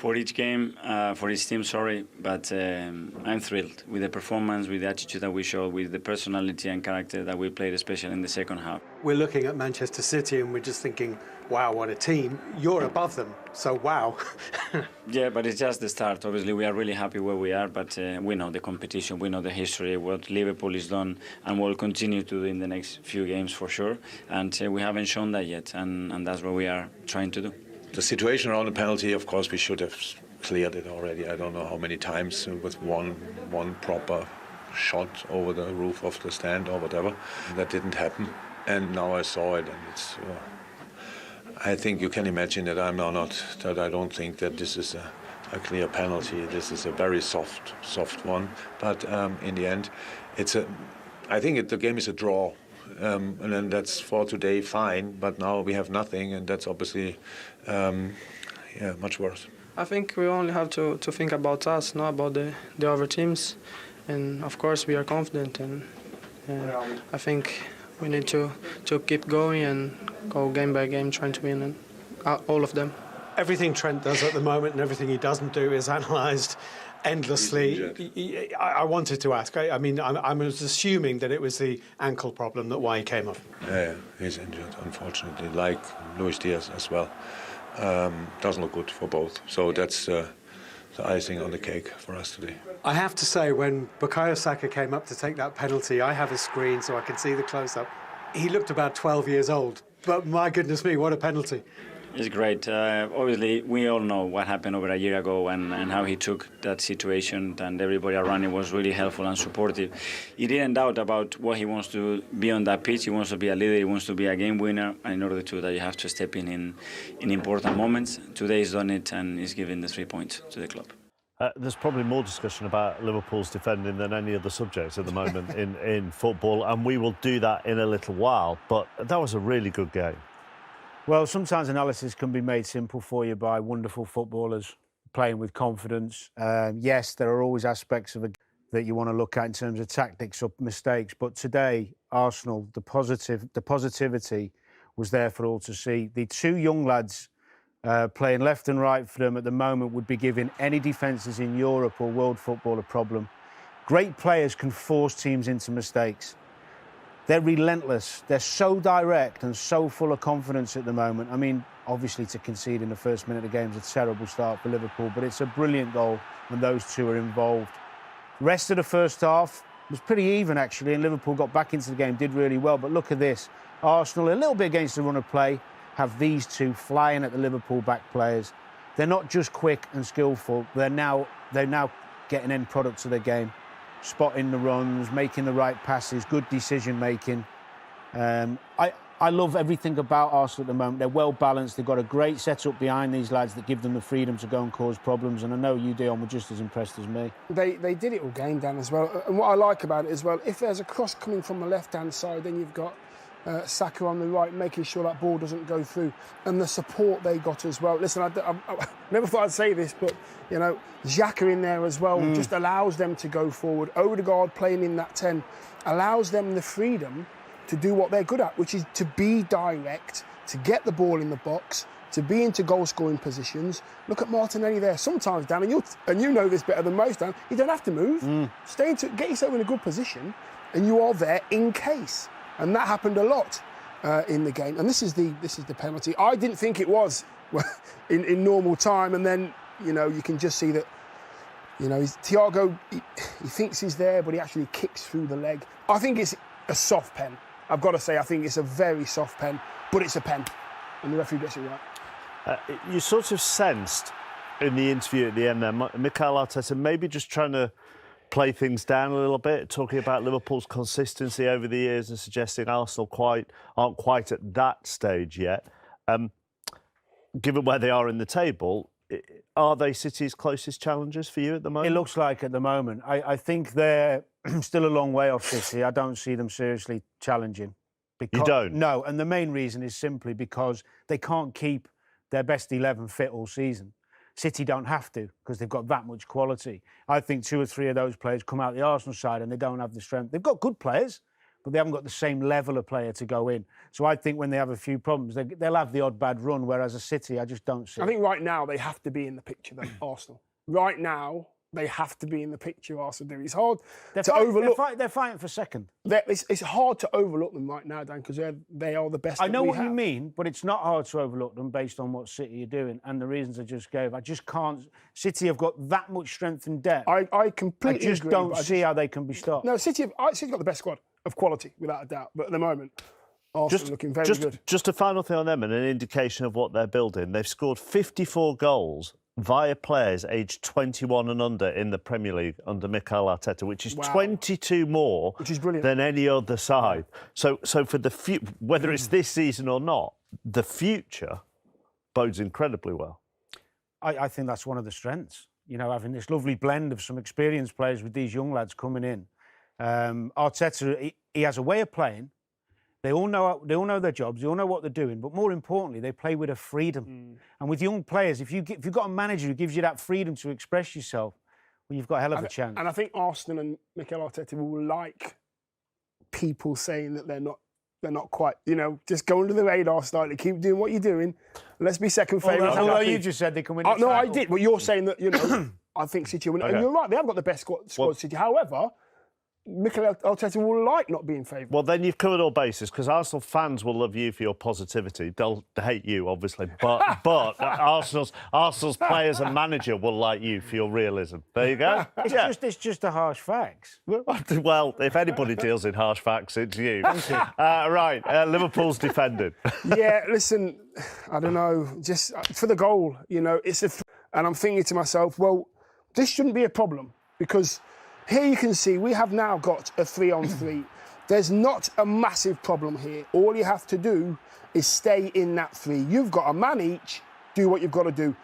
for each game, for each team, sorry, but I'm thrilled with the performance, with the attitude that we showed, with the personality and character that we played, especially in the second half. We're looking at Manchester City and we're just thinking, wow, what a team. You're above them, so wow. Yeah, but it's just the start. Obviously, we are really happy where we are, but we know the competition, we know the history, what Liverpool has done, and will continue to do in the next few games for sure. And we haven't shown that yet, and that's what we are trying to do. The situation around the penalty, of course, we should have cleared it already. I don't know how many times with one proper shot over the roof of the stand or whatever. That didn't happen, and now I saw it, and it's. I think you can imagine that I don't think that this is a clear penalty. This is a very soft one. But in the end, I think the game is a draw. And then that's for today fine, but now we have nothing, and that's obviously much worse. I think we only have to think about us, not about the other teams, and of course we are confident, and I think we need to keep going and go game by game, trying to win all of them. Everything Trent does at the moment and everything he doesn't do is analysed endlessly. I wanted to ask. I mean, I was assuming that it was the ankle problem why he came off. Yeah, he's injured, unfortunately, like Luis Diaz as well. Doesn't look good for both. So that's the icing on the cake for us today. I have to say, when Bukayo Saka came up to take that penalty, I have a screen so I can see the close-up. He looked about 12 years old, but my goodness me, what a penalty. It's great. Obviously, we all know what happened over a year ago and how he took that situation, and everybody around him was really helpful and supportive. He didn't doubt about what he wants to be on that pitch. He wants to be a leader. He wants to be a game winner. And in order to do that, you have to step in important moments. Today he's done it, and he's given the 3 points to the club. There's probably more discussion about Liverpool's defending than any other subjects at the moment in football, and we will do that in a little while. But that was a really good game. Well, sometimes analysis can be made simple for you by wonderful footballers playing with confidence. Yes, there are always aspects of it that you want to look at in terms of tactics or mistakes. But today, Arsenal, the positivity was there for all to see. The two young lads playing left and right for them at the moment would be giving any defences in Europe or world football a problem. Great players can force teams into mistakes. They're relentless. They're so direct and so full of confidence at the moment. I mean, obviously to concede in the first minute of the game is a terrible start for Liverpool, but it's a brilliant goal and those two are involved. Rest of the first half was pretty even, actually, and Liverpool got back into the game, did really well. But look at this. Arsenal, a little bit against the run of play, have these two flying at the Liverpool back players. They're not just quick and skillful. They're now getting end products of their game. Spotting the runs, making the right passes, good decision-making. I love everything about Arsenal at the moment. They're well-balanced. They've got a great setup behind these lads that give them the freedom to go and cause problems. And I know you, Dion, were just as impressed as me. They did it all game, Dan, as well. And what I like about it as well, if there's a cross coming from the left-hand side, then you've got Saka on the right, making sure that ball doesn't go through, and the support they got as well. Listen, I never thought I'd say this, but you know, Xhaka in there as well just allows them to go forward. Odegaard playing in that 10 allows them the freedom to do what they're good at, which is to be direct, to get the ball in the box, to be into goal-scoring positions. Look at Martinelli there. Sometimes, Dan, and you know this better than most, Dan, you don't have to move. Get yourself in a good position, and you are there in case. And that happened a lot in the game. And this is the penalty. I didn't think it was in normal time. And then, you know, you can just see that, you know, Thiago, he thinks he's there, but he actually kicks through the leg. I think it's a soft pen. I've got to say, I think it's a very soft pen, but it's a pen. And the referee gets it right. You sort of sensed in the interview at the end there, Mikel Arteta maybe just trying to play things down a little bit, talking about Liverpool's consistency over the years and suggesting Arsenal aren't quite at that stage yet. Given where they are in the table, are they City's closest challengers for you at the moment? It looks like at the moment. I think they're still a long way off City. I don't see them seriously challenging. You don't? No, and the main reason is simply because they can't keep their best 11 fit all season. City don't have to because they've got that much quality. I think 2 or 3 of those players come out the Arsenal side and they don't have the strength. They've got good players, but they haven't got the same level of player to go in. So I think when they have a few problems, they'll have the odd bad run, whereas a City, I just don't see. I think right now they have to be in the picture, though, Arsenal. Right now, they have to be in the picture, Arsenal do. It's hard to overlook. They're fighting for second. It's hard to overlook them right now, Dan, because they are the best. I know what you mean, but it's not hard to overlook them based on what City are doing and the reasons I just gave. I just can't. City have got that much strength and depth. I completely agree. Don't see how they can be stopped. No, City's got the best squad of quality, without a doubt. But at the moment, Arsenal looking very good. Just a final thing on them and an indication of what they're building. They've scored 54 goals via players aged 21 and under in the Premier League under Mikel Arteta, which is 22 more than any other side. So for the whether it's this season or not, the future bodes incredibly well. I think that's one of the strengths, you know, having this lovely blend of some experienced players with these young lads coming in. Arteta, he has a way of playing. They all know their jobs. They all know what they're doing. But more importantly, they play with a freedom. And with young players, if you've got a manager who gives you that freedom to express yourself, well, you've got a hell of a chance. And I think Arsenal and Mikel Arteta will like people saying that they're not quite, you know, just go under the radar slightly. Keep doing what you're doing. Let's be second favourites. Although you just said they can win. No, I did. But you're saying that, you know, I think City will win. And you're right. They have got the best squad, City. However, Mikel Arteta will like not being favoured. Well, then you've covered all bases, because Arsenal fans will love you for your positivity. They'll hate you, obviously, but Arsenal's players and manager will like you for your realism. There you go. It's just the harsh facts. Well, if anybody deals in harsh facts, it's you. Right, Liverpool's defending. Yeah, listen, I don't know, just for the goal, you know, and I'm thinking to myself, well, this shouldn't be a problem, because here you can see we have now got a 3-on-3. There's not a massive problem here. All you have to do is stay in that 3. You've got a man each, do what you've got to do.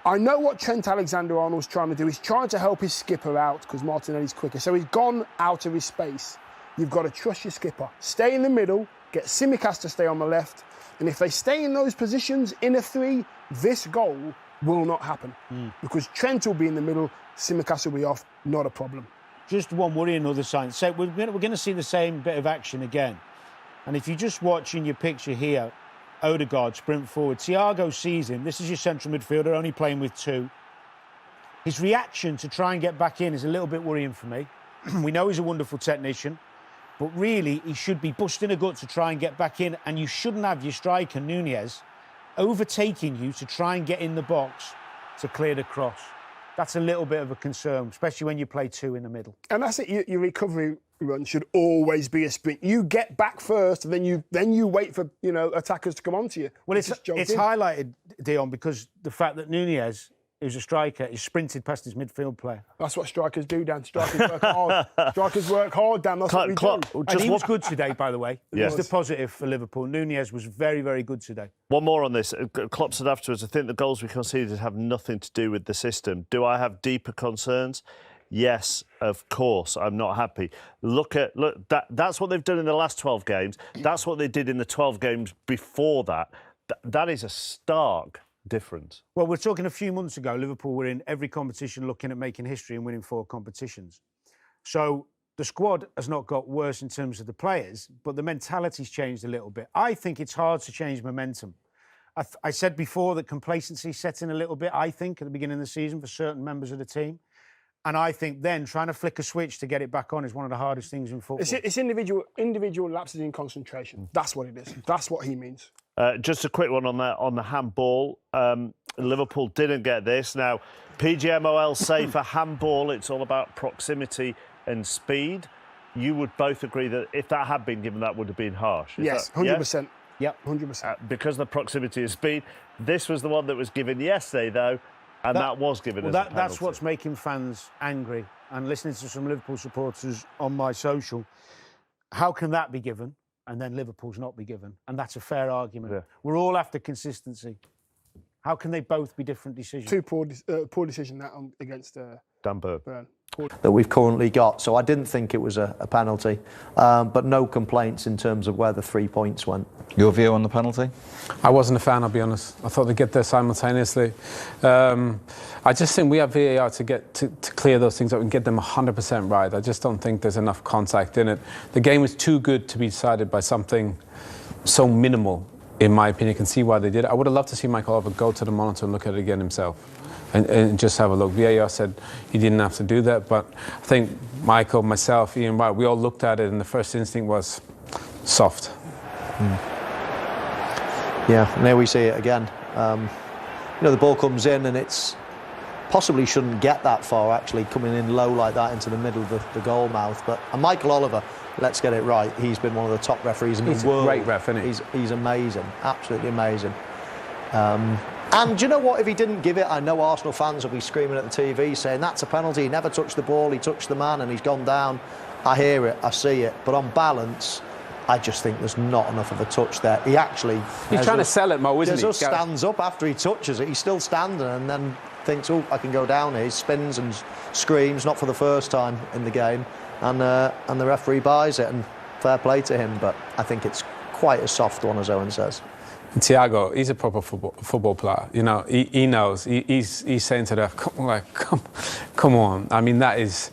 I know what Trent Alexander-Arnold's trying to do. He's trying to help his skipper out because Martinelli's quicker. So he's gone out of his space. You've got to trust your skipper. Stay in the middle, get Tsimikas to stay on the left. And if they stay in those positions in a 3, this goal will not happen. Because Trent will be in the middle, Tsimikas will be off, not a problem. Just one worrying other sign. So we're going to see the same bit of action again. And if you just watch in your picture here, Odegaard sprint forward. Thiago sees him. This is your central midfielder, only playing with 2. His reaction to try and get back in is a little bit worrying for me. We know he's a wonderful technician, but really he should be busting a gut to try and get back in, and you shouldn't have your striker, Nunez, overtaking you to try and get in the box to clear the cross. That's a little bit of a concern, especially when you play 2 in the middle. And that's it. Your recovery run should always be a sprint. You get back first, and then you wait for, you know, attackers to come onto you. Well, it's highlighted, Dion, because the fact that Nunez, who's a striker, is sprinted past his midfield player. That's what strikers do, Dan. Strikers work hard. Strikers work hard, Dan. That's what we do. And he was good today, by the way. Yes. It's the positive for Liverpool. Nunez was very, very good today. One more on this. Klopp said afterwards, I think the goals we conceded have nothing to do with the system. Do I have deeper concerns? Yes, of course. I'm not happy. Look, that's what they've done in the last 12 games. That's what they did in the 12 games before that. That is a stark difference. Well, we're talking a few months ago, Liverpool were in every competition looking at making history and winning 4 competitions. So the squad has not got worse in terms of the players, but the mentality's changed a little bit. I think it's hard to change momentum. I said before that complacency set in a little bit, I think, at the beginning of the season for certain members of the team. And I think then trying to flick a switch to get it back on is one of the hardest things in football. It's individual lapses in concentration. That's what it is. That's what he means. Just a quick one on the handball. Liverpool didn't get this. Now, PGMOL say for handball, it's all about proximity and speed. You would both agree that if that had been given, that would have been harsh. Yes, 100%. Yep, 100%. Because of the proximity and speed. This was the one that was given yesterday, though, and that was given as a penalty. That's what's making fans angry. And listening to some Liverpool supporters on my social, how can that be given and then Liverpool's not be given? And that's a fair argument. Yeah. We're all after consistency. How can they both be different decisions? 2 poor decisions against Dan Burn. That we've currently got. So I didn't think it was a penalty, but no complaints in terms of where the 3 points went. Your view on the penalty? I wasn't a fan, I'll be honest. I thought they'd get there simultaneously. I I just think we have VAR to get to clear those things up and get them 100% right. I just don't think there's enough contact in it. The game was too good to be decided by something so minimal, in my opinion. I can see why they did it. I would have loved to see Mikel Arteta go to the monitor and look at it again himself and just have a look. VAR said he didn't have to do that, but I think Michael, myself, Ian Wright, we all looked at it and the first instinct was soft. Yeah, and there we see it again. You know, the ball comes in and it's possibly shouldn't get that far, actually, coming in low like that into the middle of the goal mouth. But Michael Oliver, let's get it right, he's been one of the top referees in the world. He's a great ref, isn't he? He's amazing, absolutely amazing. And do you know what, if he didn't give it, I know Arsenal fans will be screaming at the TV saying that's a penalty, he never touched the ball, he touched the man and he's gone down. I hear it, I see it, but on balance, I just think there's not enough of a touch there. He actually... He's trying to sell it, Mo, isn't he? Jesus stands up after he touches it. He's still standing and then thinks, oh, I can go down here. He spins and screams, not for the first time in the game. And the referee buys it, and fair play to him. But I think it's quite a soft one, as Owen says. And Thiago, he's a proper football player. You know, he knows. He's saying to the come on. I mean, that is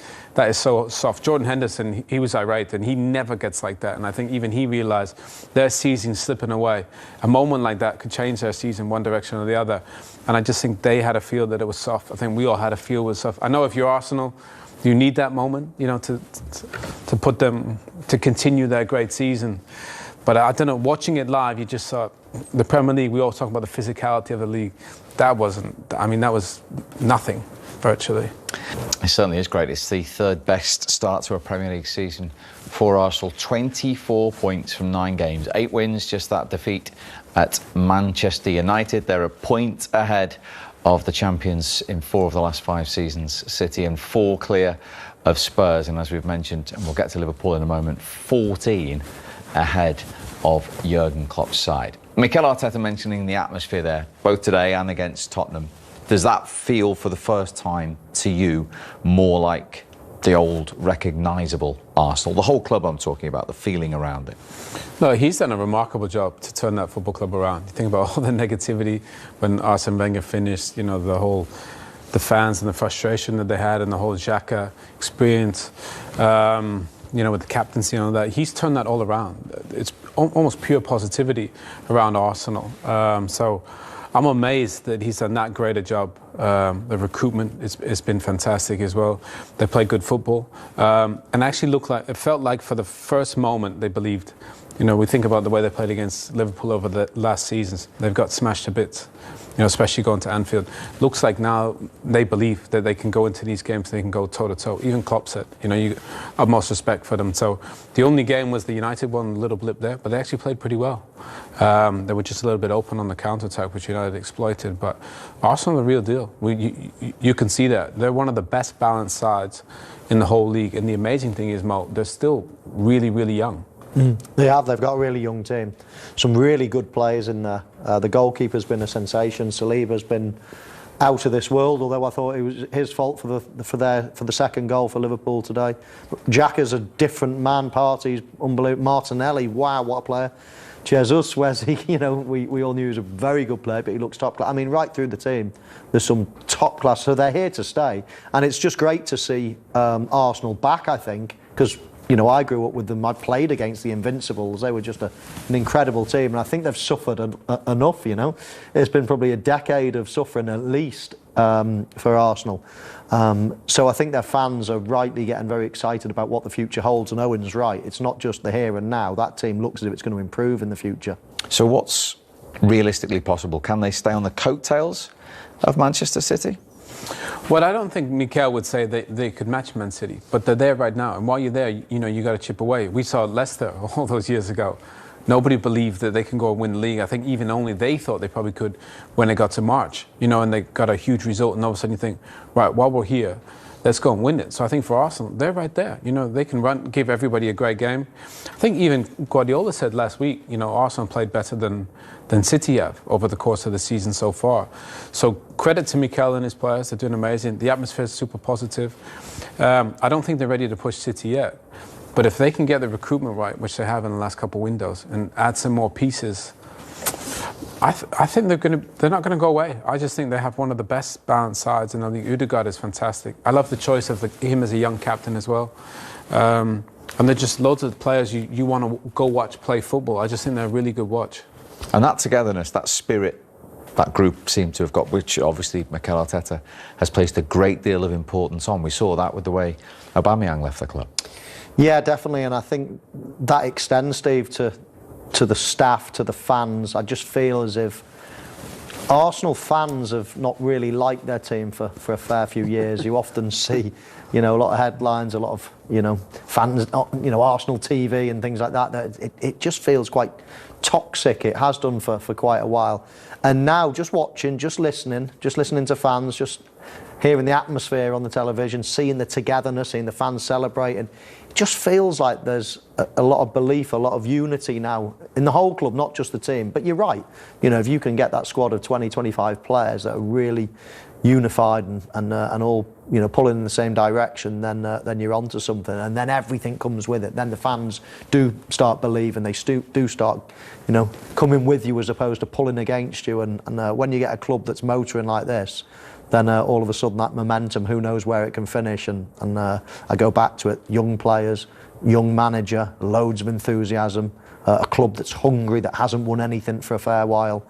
so soft. Jordan Henderson, he was irate, and he never gets like that. And I think even he realised their season's slipping away. A moment like that could change their season one direction or the other. And I just think they had a feel that it was soft. I think we all had a feel it was soft. I know if you're Arsenal, you need that moment, you know, to put them to continue their great season. But I don't know, watching it live, you just saw the Premier League. We all talk about the physicality of the league. That wasn't. I mean, that was nothing. Virtually. It certainly is great. It's the third best start to a Premier League season for Arsenal. 24 points from 9 games. 8 wins, just that defeat at Manchester United. They're a point ahead of the champions in 4 of the last 5 seasons, City, and 4 clear of Spurs. And as we've mentioned, and we'll get to Liverpool in a moment, 14 ahead of Jurgen Klopp's side. Mikel Arteta mentioning the atmosphere there, both today and against Tottenham. Does that feel for the first time to you more like the old recognisable Arsenal? The whole club I'm talking about, the feeling around it. No, he's done a remarkable job to turn that football club around. You think about all the negativity when Arsene Wenger finished, you know, the fans and the frustration that they had and the whole Xhaka experience, you know, with the captaincy and all that. He's turned that all around. It's almost pure positivity around Arsenal. So I'm amazed that he's done that great a job. The recruitment it's been fantastic as well. They play good football, and actually it felt like for the first moment they believed. You know, we think about the way they played against Liverpool over the last seasons. They've got smashed to bits. You know, especially going to Anfield. Looks like now they believe that they can go into these games, they can go toe to toe. Even Klopp said, you know, you have most respect for them. So the only game was the United one, a little blip there, but they actually played pretty well. They were just a little bit open on the counter-attack, which United exploited. But Arsenal are the real deal. You can see that. They're one of the best balanced sides in the whole league. And the amazing thing is, Mo, they're still really, really young. They have. They've got a really young team. Some really good players in there. The goalkeeper's been a sensation. Saliba's been out of this world, although I thought it was his fault for the second goal for Liverpool today. Xhaka's a different man. Partey's unbelievable. Martinelli, wow, what a player. Jesus, where's he? You know, we all knew he was a very good player, but he looks top class. I mean, right through the team, there's some top class. So they're here to stay, and it's just great to see Arsenal back. I think because, you know, I grew up with them. I played against the Invincibles. They were just an incredible team, and I think they've suffered enough, you know. It's been probably a decade of suffering at least for Arsenal. So I think their fans are rightly getting very excited about what the future holds, and Owen's right. It's not just the here and now. That team looks as if it's going to improve in the future. So what's realistically possible? Can they stay on the coattails of Manchester City? Well, I don't think Mikel would say they could match Man City, but they're there right now. And while you're there, you know, you got to chip away. We saw Leicester all those years ago. Nobody believed that they can go and win the league. I think even only they thought they probably could when they got to March, you know, and they got a huge result. And all of a sudden you think, right, while we're here, let's go and win it. So I think for Arsenal, they're right there. You know, they can give everybody a great game. I think even Guardiola said last week, you know, Arsenal played better than City have over the course of the season so far. So credit to Mikel and his players. They're doing amazing. The atmosphere is super positive. I don't think they're ready to push City yet. But if they can get the recruitment right, which they have in the last couple of windows, and add some more pieces, I think they're not going to go away. I just think they have one of the best balanced sides, and I think Ødegaard is fantastic. I love the choice of him as a young captain as well. And they're just loads of players you want to go watch play football. I just think they're a really good watch. And that togetherness, that spirit, that group seem to have got, which obviously Mikel Arteta has placed a great deal of importance on. We saw that with the way Aubameyang left the club. Yeah, definitely, and I think that extends, Steve, to the staff, to the fans. I just feel as if Arsenal fans have not really liked their team for a fair few years. You often see, a lot of headlines, a lot of, fans, Arsenal TV and things like that. It just feels quite toxic. It has done for quite a while. And now just watching, just listening to fans, just hearing the atmosphere on the television, seeing the togetherness, seeing the fans celebrating, it just feels like there's a lot of belief, a lot of unity now in the whole club, not just the team. But you're right, if you can get that squad of 20, 25 players that are really unified and all pulling in the same direction, then you're onto something, and then everything comes with it. Then the fans do start believing, they do start coming with you as opposed to pulling against you, and when you get a club that's motoring like this, then all of a sudden that momentum, who knows where it can finish. And I go back to it, young players, young manager, loads of enthusiasm, a club that's hungry, that hasn't won anything for a fair while.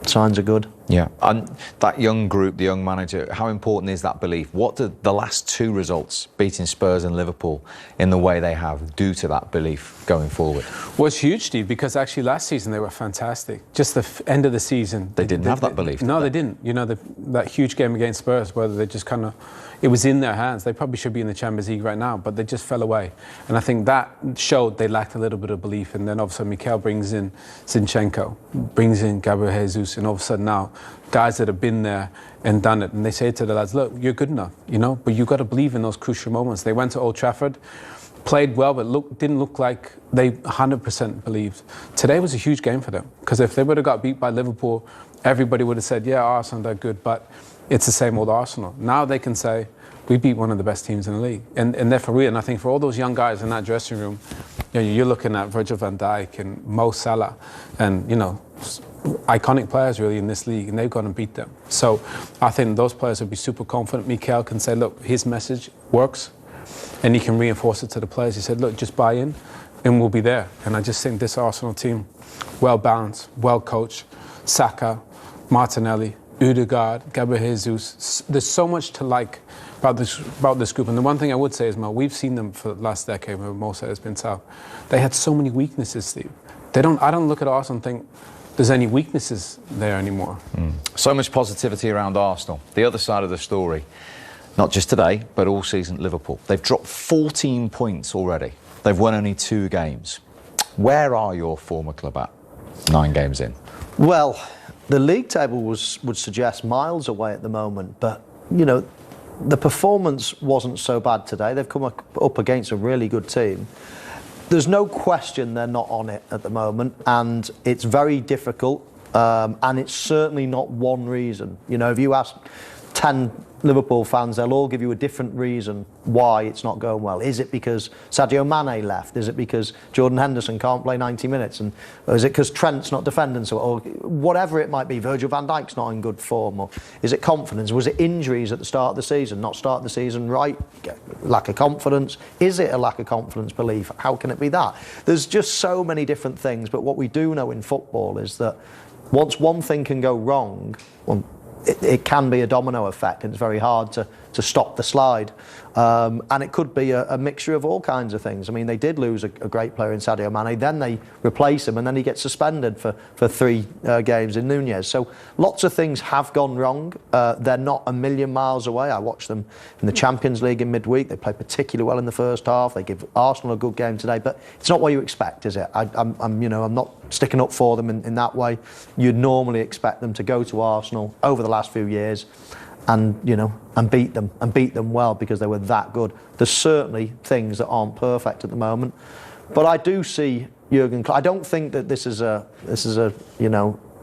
Signs are good. Yeah, and that young group, the young manager, how important is that belief? What do the last two results, beating Spurs and Liverpool in the way they have, do to that belief going forward? Well, it's huge, Steve, because actually last season they were fantastic. Just the end of the season. They didn't have that belief. No, they didn't. That huge game against Spurs, where they just kind of, it was in their hands. They probably should be in the Champions League right now, but they just fell away. And I think that showed they lacked a little bit of belief. And then all of a sudden Mikel brings in Zinchenko, brings in Gabriel Jesus, and all of a sudden now guys that have been there and done it, and they say to the lads, look, you're good enough, but you've got to believe in those crucial moments. They went to Old Trafford, played well, but didn't look like they 100% believed. Today was a huge game for them, because if they would have got beat by Liverpool, everybody would have said, yeah, Arsenal, they're good, but it's the same old Arsenal. Now they can say, we beat one of the best teams in the league, and they're for real. And I think for all those young guys in that dressing room, you're looking at Virgil van Dijk and Mo Salah, and iconic players really in this league, and they've gone and beat them. So I think those players will be super confident. Mikel can say, look, his message works, and he can reinforce it to the players. He said, look, just buy in and we'll be there. And I just think this Arsenal team, well balanced, well coached, Saka, Martinelli, Ødegaard, Gabriel Jesus, there's so much to like about this group. And the one thing I would say is, Mel, we've seen them for the last decade where Mo Salah has been tough. They had so many weaknesses, Steve. I don't look at Arsenal and think there's any weaknesses there anymore. So much positivity around Arsenal. The other side of the story, not just today, but all season at Liverpool. They've dropped 14 points already. They've won only 2 games. Where are your former club at 9 games in? Well, the league table would suggest miles away at the moment, but, the performance wasn't so bad today. They've come up against a really good team. There's no question they're not on it at the moment, and it's very difficult, and it's certainly not one reason. If you ask 10 Liverpool fans, they'll all give you a different reason why it's not going well. Is it because Sadio Mane left? Is it because Jordan Henderson can't play 90 minutes? Or is it because Trent's not defending so well? Or whatever it might be, Virgil van Dijk's not in good form? Or is it confidence? Was it injuries at the start of the season? Not start the season right? Lack of confidence? Is it a lack of confidence belief? How can it be that? There's just so many different things, but what we do know in football is that once one thing can go wrong, well, it can be a domino effect, and it's very hard to stop the slide. And it could be a mixture of all kinds of things. I mean, they did lose a great player in Sadio Mane, then they replace him, and then he gets suspended for 3 games in Nunez. So lots of things have gone wrong. They're not a million miles away. I watched them in the Champions League in midweek. They played particularly well in the first half. They give Arsenal a good game today, but it's not what you expect, is it? I'm not sticking up for them in that way. You'd normally expect them to go to Arsenal over the last few years and beat them well, because they were that good. There's certainly things that aren't perfect at the moment, but I do see Jurgen Klopp. I don't think that this is a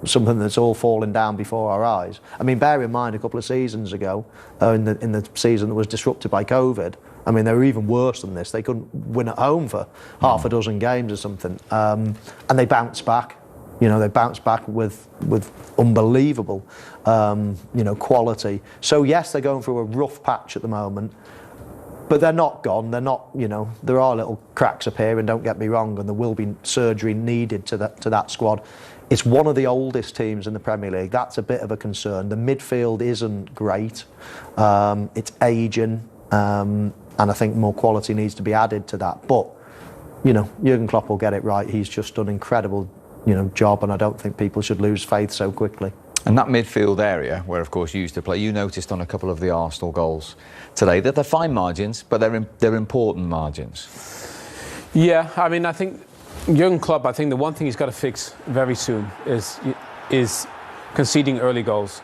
something that's all falling down before our eyes. I mean, bear in mind a couple of seasons ago, in the season that was disrupted by COVID, I mean, they were even worse than this. They couldn't win at home for half a dozen games or something, and they bounced back. You know, they bounced back with unbelievable, you know, quality. So yes, they're going through a rough patch at the moment, but they're not gone. They're not, you know, there are little cracks appearing, don't get me wrong, and there will be surgery needed to that squad. It's one of the oldest teams in the Premier League. That's a bit of a concern. The midfield isn't great. It's ageing, and I think more quality needs to be added to that. But, you know, Jurgen Klopp will get it right. He's just done an incredible, you know, job, and I don't think people should lose faith so quickly. And that midfield area, where of course you used to play, you noticed on a couple of the Arsenal goals today that they're fine margins, but they're important margins. Yeah, I mean, I think Jurgen Klopp, I think the one thing he's got to fix very soon is conceding early goals.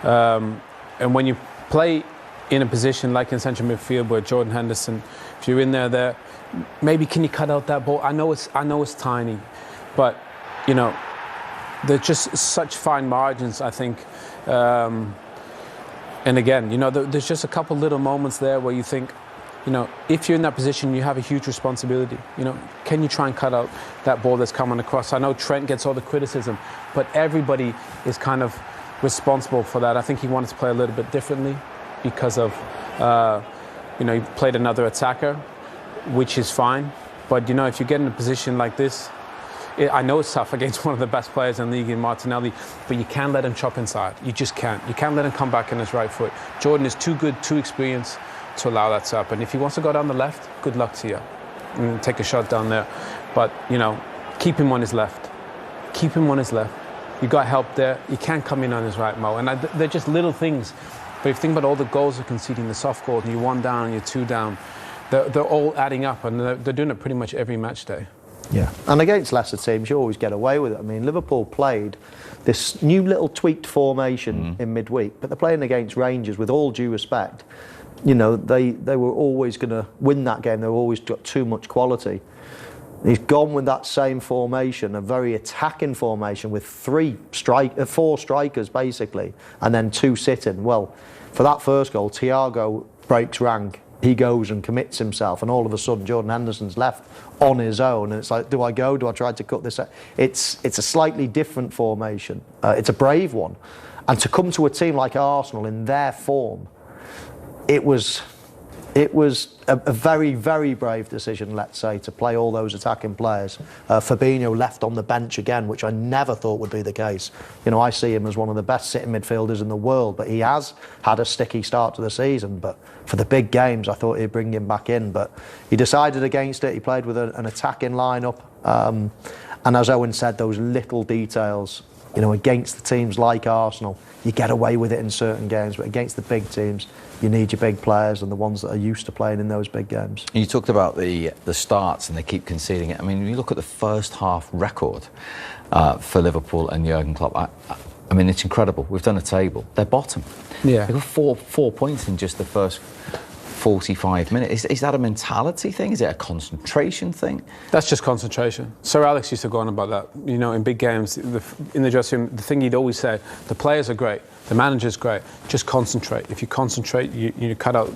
And when you play in a position like in central midfield where Jordan Henderson, if you're in there, maybe can you cut out that ball? I know it's tiny, but you know, there's just such fine margins, I think. And again, you know, there's just a couple little moments there where you think, you know, if you're in that position, you have a huge responsibility. You know, can you try and cut out that ball that's coming across? I know Trent gets all the criticism, but everybody is kind of responsible for that. I think he wanted to play a little bit differently because of, you know, he played another attacker, which is fine. But, you know, if you get in a position like this, I know it's tough against one of the best players in the league in Martinelli, but you can't let him chop inside. You just can't. You can't let him come back on his right foot. Jordan is too good, too experienced to allow that to happen. If he wants to go down the left, good luck to you. And take a shot down there. But, you know, keep him on his left. Keep him on his left. You got help there. You can't come in on his right, Mo. And they're just little things. But if you think about all the goals they're conceding, the soft goals, and you're 1 down and you're 2 down, they're all adding up, and they're doing it pretty much every match day. Yeah, and against lesser teams, you always get away with it. I mean, Liverpool played this new little tweaked formation in midweek, but they're playing against Rangers, with all due respect. You know, they were always going to win that game. They've always got too much quality. He's gone with that same formation, a very attacking formation with 4 strikers basically, and then 2 sitting. Well, for that first goal, Thiago breaks rank. He goes and commits himself, and all of a sudden Jordan Henderson's left on his own, and it's like, do I go? Do I try to cut this out? It's a slightly different formation. It's a brave one, and to come to a team like Arsenal in their form, it was a very, very brave decision, let's say, to play all those attacking players. Fabinho left on the bench again, which I never thought would be the case. You know, I see him as one of the best sitting midfielders in the world, but he has had a sticky start to the season. But for the big games, I thought he'd bring him back in. But he decided against it. He played with an attacking lineup. And as Owen said, those little details, you know, against the teams like Arsenal, you get away with it in certain games, but against the big teams, you need your big players and the ones that are used to playing in those big games. You talked about the starts and they keep conceding it. I mean, when you look at the first half record for Liverpool and Jurgen Klopp, I mean, it's incredible. We've done a table. They're bottom. Yeah. They've got four points in just the first 45 minutes. Is that a mentality thing? Is it a concentration thing? That's just concentration. Sir Alex used to go on about that. You know, in big games, in the dressing room, the thing he'd always say, the players are great, the manager's great, just concentrate. If you concentrate, you cut out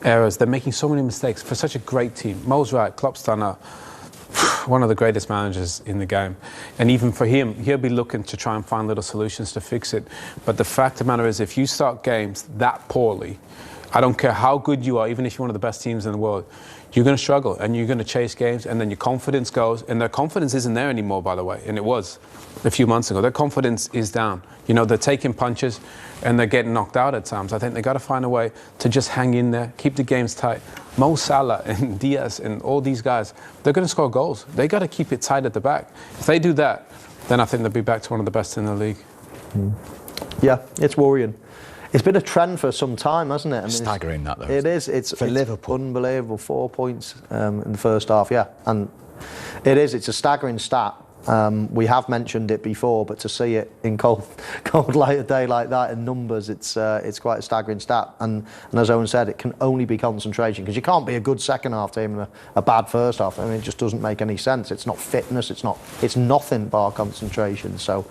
errors. They're making so many mistakes for such a great team. Mo's right, Klopp's done one of the greatest managers in the game. And even for him, he'll be looking to try and find little solutions to fix it. But the fact of the matter is, if you start games that poorly, I don't care how good you are, even if you're one of the best teams in the world, you're going to struggle and you're going to chase games, and then your confidence goes. And their confidence isn't there anymore, by the way, and it was a few months ago. Their confidence is down. You know, they're taking punches and they're getting knocked out at times. I think they've got to find a way to just hang in there, keep the games tight. Mo Salah and Diaz and all these guys, they're going to score goals. They got to keep it tight at the back. If they do that, then I think they'll be back to one of the best in the league. Yeah, it's worrying. It's been a trend for some time, hasn't it? I mean, staggering that, though. It is. It's Liverpool. Unbelievable. 4 points in the first half, yeah. And it is. It's a staggering stat. We have mentioned it before, but to see it in cold light of day like that in numbers, it's quite a staggering stat. And as Owen said, it can only be concentration, because you can't be a good second half team and a bad first half. I mean, it just doesn't make any sense. It's not fitness. It's nothing bar concentration. So.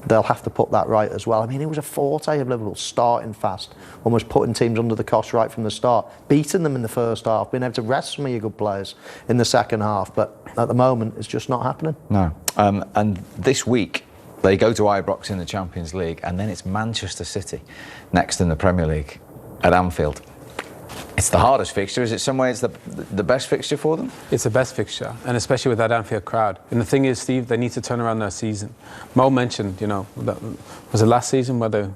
they'll have to put that right as well. I mean, it was a forte of Liverpool, starting fast, almost putting teams under the cosh right from the start, beating them in the first half, being able to rest some of your good players in the second half. But at the moment, it's just not happening. No. And this week, they go to Ibrox in the Champions League, and then it's Manchester City next in the Premier League at Anfield. It's the hardest fixture. Is it some way it's the best fixture for them? It's the best fixture, and especially with that Anfield crowd. And the thing is, Steve, they need to turn around their season. Mo mentioned, you know, was it last season where they...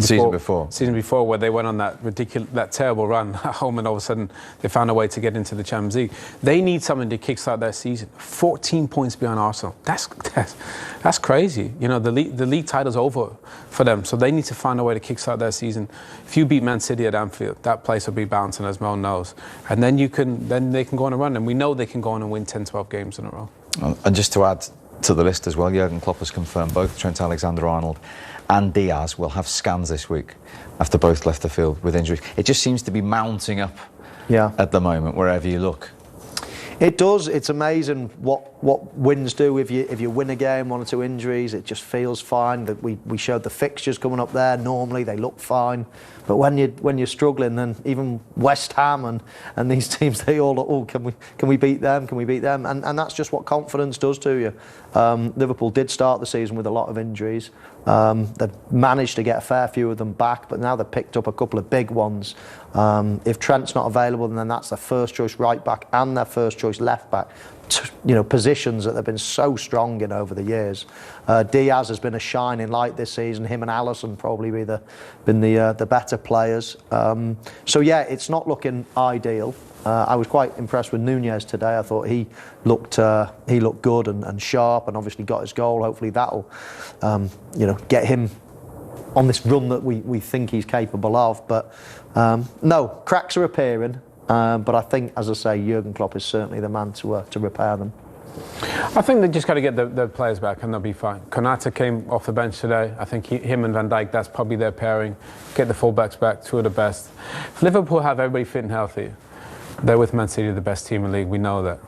Season before, where they went on that terrible run at home, and all of a sudden they found a way to get into the Champions League. They need something to kickstart their season. 14 points behind Arsenal. That's crazy. You know, the league title's over for them, so they need to find a way to kickstart their season. If you beat Man City at Anfield, that place will be bouncing, as Mo knows, and then they can go on a run, and we know they can go on and win 10, 12 games in a row. And just to add to the list as well, Jurgen Klopp has confirmed both Trent Alexander-Arnold and Diaz will have scans this week after both left the field with injuries. It just seems to be mounting up at the moment wherever you look. It does. It's amazing what wins do. If you win a game, 1 or 2 injuries, it just feels fine. That we showed the fixtures coming up there. Normally they look fine, but when you're struggling, then even West Ham and these teams, they all look, oh, can we beat them? Can we beat them? And that's just what confidence does to you. Liverpool did start the season with a lot of injuries. They've managed to get a fair few of them back, but now they've picked up a couple of big ones. If Trent's not available, then that's their first choice right back and their first choice left back. You know, positions that they've been so strong in over the years. Diaz has been a shining light this season. Him and Alisson probably been the better players. So yeah, it's not looking ideal. I was quite impressed with Nunez today. I thought he looked good and sharp, and obviously got his goal. Hopefully that'll you know, get him on this run that we think he's capable of. But no, cracks are appearing. But I think, as I say, Jurgen Klopp is certainly the man to repair them. I think they just got to get the players back and they'll be fine. Konate came off the bench today. I think him and Van Dijk, that's probably their pairing. Get the fullbacks back, 2 of the best. If Liverpool have everybody fit and healthy, they're with Man City the best team in the league. We know that.